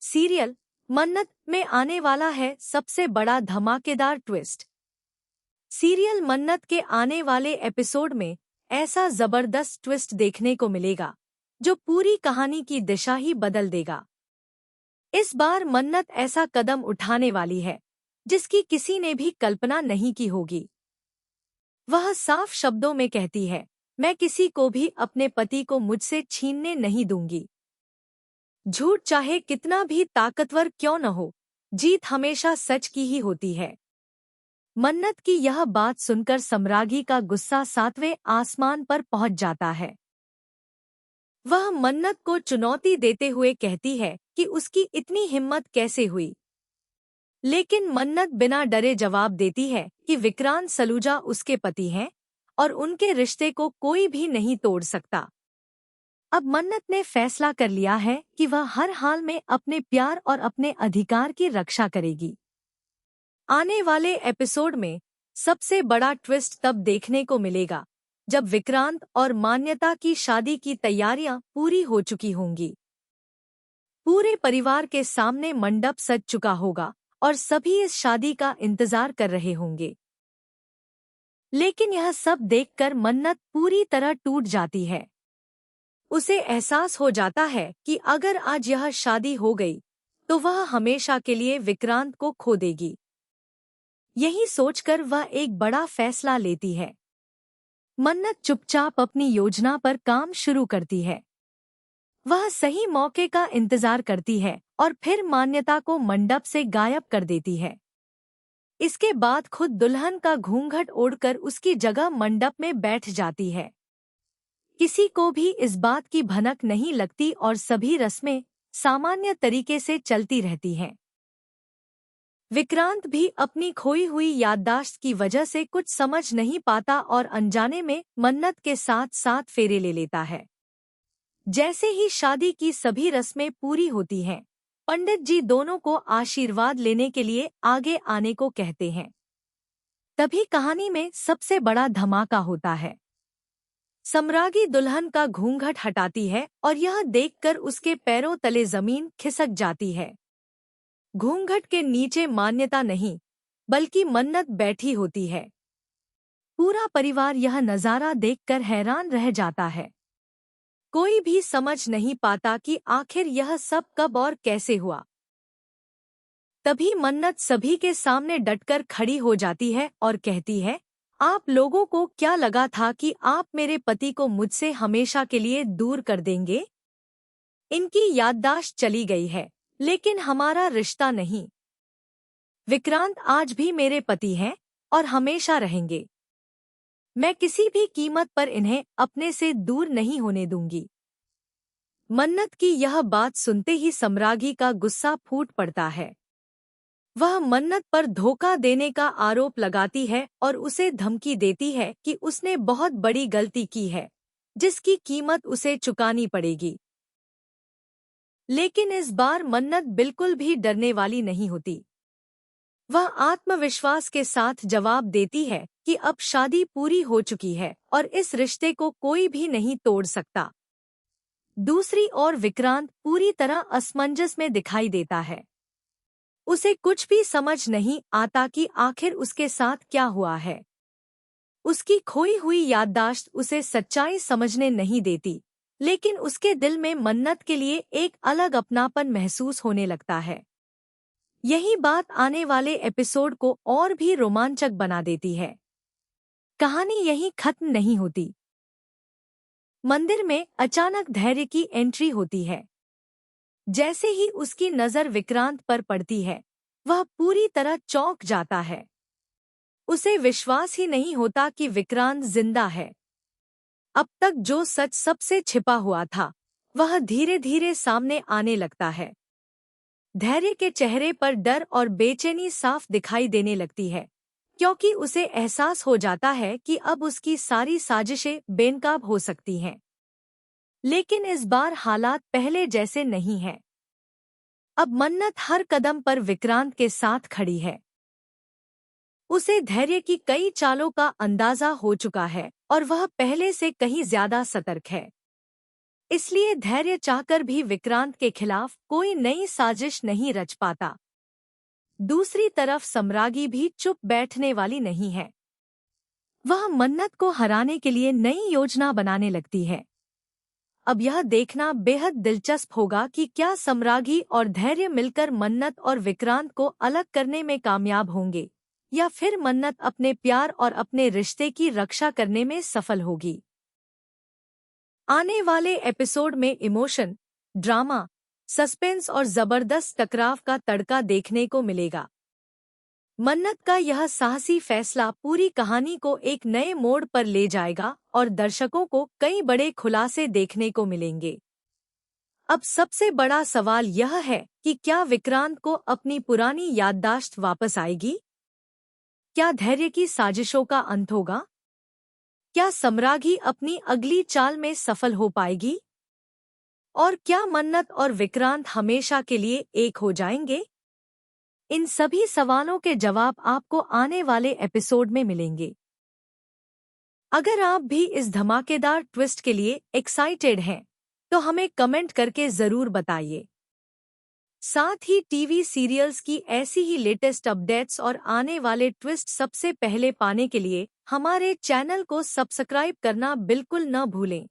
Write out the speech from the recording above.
Serial मन्नत में आने वाला है सबसे बड़ा धमाकेदार ट्विस्ट। सीरियल मन्नत के आने वाले एपिसोड में ऐसा जबरदस्त ट्विस्ट देखने को मिलेगा जो पूरी कहानी की दिशा ही बदल देगा। इस बार मन्नत ऐसा कदम उठाने वाली है जिसकी किसी ने भी कल्पना नहीं की होगी। वह साफ शब्दों में कहती है, मैं किसी को भी अपने पति को मुझसे छीनने नहीं दूंगी। झूठ चाहे कितना भी ताकतवर क्यों न हो, जीत हमेशा सच की ही होती है। मन्नत की यह बात सुनकर सम्रागी का गुस्सा 7वें आसमान पर पहुंच जाता है। वह मन्नत को चुनौती देते हुए कहती है कि उसकी इतनी हिम्मत कैसे हुई। लेकिन मन्नत बिना डरे जवाब देती है कि विक्रांत सलूजा उसके पति हैं और उनके रिश्ते को कोई भी नहीं तोड़ सकता। अब मन्नत ने फैसला कर लिया है कि वह हर हाल में अपने प्यार और अपने अधिकार की रक्षा करेगी। आने वाले एपिसोड में सबसे बड़ा ट्विस्ट तब देखने को मिलेगा जब विक्रांत और मान्यता की शादी की तैयारियां पूरी हो चुकी होंगी। पूरे परिवार के सामने मंडप सज चुका होगा और सभी इस शादी का इंतजार कर रहे होंगे। लेकिन यह सब देखकर मन्नत पूरी तरह टूट जाती है। उसे एहसास हो जाता है कि अगर आज यह शादी हो गई तो वह हमेशा के लिए विक्रांत को खो देगी। यही सोचकर वह एक बड़ा फैसला लेती है। मन्नत चुपचाप अपनी योजना पर काम शुरू करती है। वह सही मौके का इंतजार करती है और फिर मान्यता को मंडप से गायब कर देती है। इसके बाद खुद दुल्हन का घूंघट ओढ़कर उसकी जगह मंडप में बैठ जाती है। किसी को भी इस बात की भनक नहीं लगती और सभी रस्में सामान्य तरीके से चलती रहती हैं। विक्रांत भी अपनी खोई हुई याददाश्त की वजह से कुछ समझ नहीं पाता और अनजाने में मन्नत के साथ 7 फेरे ले लेता है। जैसे ही शादी की सभी रस्में पूरी होती हैं, पंडित जी दोनों को आशीर्वाद लेने के लिए आगे आने को कहते हैं। तभी कहानी में सबसे बड़ा धमाका होता है। सम्रागी दुल्हन का घूंघट हटाती है और यह देखकर उसके पैरों तले जमीन खिसक जाती है। घूंघट के नीचे मान्यता नहीं बल्कि मन्नत बैठी होती है। पूरा परिवार यह नजारा देखकर हैरान रह जाता है। कोई भी समझ नहीं पाता कि आखिर यह सब कब और कैसे हुआ। तभी मन्नत सभी के सामने डटकर खड़ी हो जाती है और कहती है, आप लोगों को क्या लगा था कि आप मेरे पति को मुझसे हमेशा के लिए दूर कर देंगे? इनकी याददाश्त चली गई है, लेकिन हमारा रिश्ता नहीं। विक्रांत आज भी मेरे पति हैं और हमेशा रहेंगे। मैं किसी भी कीमत पर इन्हें अपने से दूर नहीं होने दूंगी। मन्नत की यह बात सुनते ही सम्रागी का गुस्सा फूट पड़ता है। वह मन्नत पर धोखा देने का आरोप लगाती है और उसे धमकी देती है कि उसने बहुत बड़ी गलती की है, जिसकी कीमत उसे चुकानी पड़ेगी। लेकिन इस बार मन्नत बिल्कुल भी डरने वाली नहीं होती। वह आत्मविश्वास के साथ जवाब देती है कि अब शादी पूरी हो चुकी है और इस रिश्ते को कोई भी नहीं तोड़ सकता। दूसरी ओर विक्रांत पूरी तरह असमंजस में दिखाई देता है। उसे कुछ भी समझ नहीं आता कि आखिर उसके साथ क्या हुआ है। उसकी खोई हुई याददाश्त उसे सच्चाई समझने नहीं देती, लेकिन उसके दिल में मन्नत के लिए एक अलग अपनापन महसूस होने लगता है। यही बात आने वाले एपिसोड को और भी रोमांचक बना देती है। कहानी यहीं खत्म नहीं होती। मंदिर में अचानक धैर्य की एंट्री होती है। जैसे ही उसकी नज़र विक्रांत पर पड़ती है, वह पूरी तरह चौंक जाता है। उसे विश्वास ही नहीं होता कि विक्रांत जिंदा है। अब तक जो सच सबसे छिपा हुआ था, वह धीरे धीरे सामने आने लगता है। धैर्य के चेहरे पर डर और बेचैनी साफ दिखाई देने लगती है, क्योंकि उसे एहसास हो जाता है कि अब उसकी सारी साजिशें बेनकाब हो सकती हैं। लेकिन इस बार हालात पहले जैसे नहीं हैं। अब मन्नत हर कदम पर विक्रांत के साथ खड़ी है। उसे धैर्य की कई चालों का अंदाजा हो चुका है और वह पहले से कहीं ज्यादा सतर्क है। इसलिए धैर्य चाहकर भी विक्रांत के खिलाफ कोई नई साजिश नहीं रच पाता। दूसरी तरफ सम्रागी भी चुप बैठने वाली नहीं है। वह मन्नत को हराने के लिए नई योजना बनाने लगती है। अब यह देखना बेहद दिलचस्प होगा कि क्या सम्रागी और धैर्य मिलकर मन्नत और विक्रांत को अलग करने में कामयाब होंगे, या फिर मन्नत अपने प्यार और अपने रिश्ते की रक्षा करने में सफल होगी। आने वाले एपिसोड में इमोशन, ड्रामा, सस्पेंस और जबरदस्त टकराव का तड़का देखने को मिलेगा। मन्नत का यह साहसी फैसला पूरी कहानी को एक नए मोड़ पर ले जाएगा और दर्शकों को कई बड़े खुलासे देखने को मिलेंगे। अब सबसे बड़ा सवाल यह है कि क्या विक्रांत को अपनी पुरानी याददाश्त वापस आएगी? क्या धैर्य की साजिशों का अंत होगा? क्या सम्रागी अपनी अगली चाल में सफल हो पाएगी? और क्या मन्नत और विक्रांत हमेशा के लिए एक हो जाएंगे? इन सभी सवालों के जवाब आपको आने वाले एपिसोड में मिलेंगे। अगर आप भी इस धमाकेदार ट्विस्ट के लिए एक्साइटेड हैं, तो हमें कमेंट करके जरूर बताइए। साथ ही टीवी सीरियल्स की ऐसी ही लेटेस्ट अपडेट्स और आने वाले ट्विस्ट सबसे पहले पाने के लिए हमारे चैनल को सब्सक्राइब करना बिल्कुल न भूलें।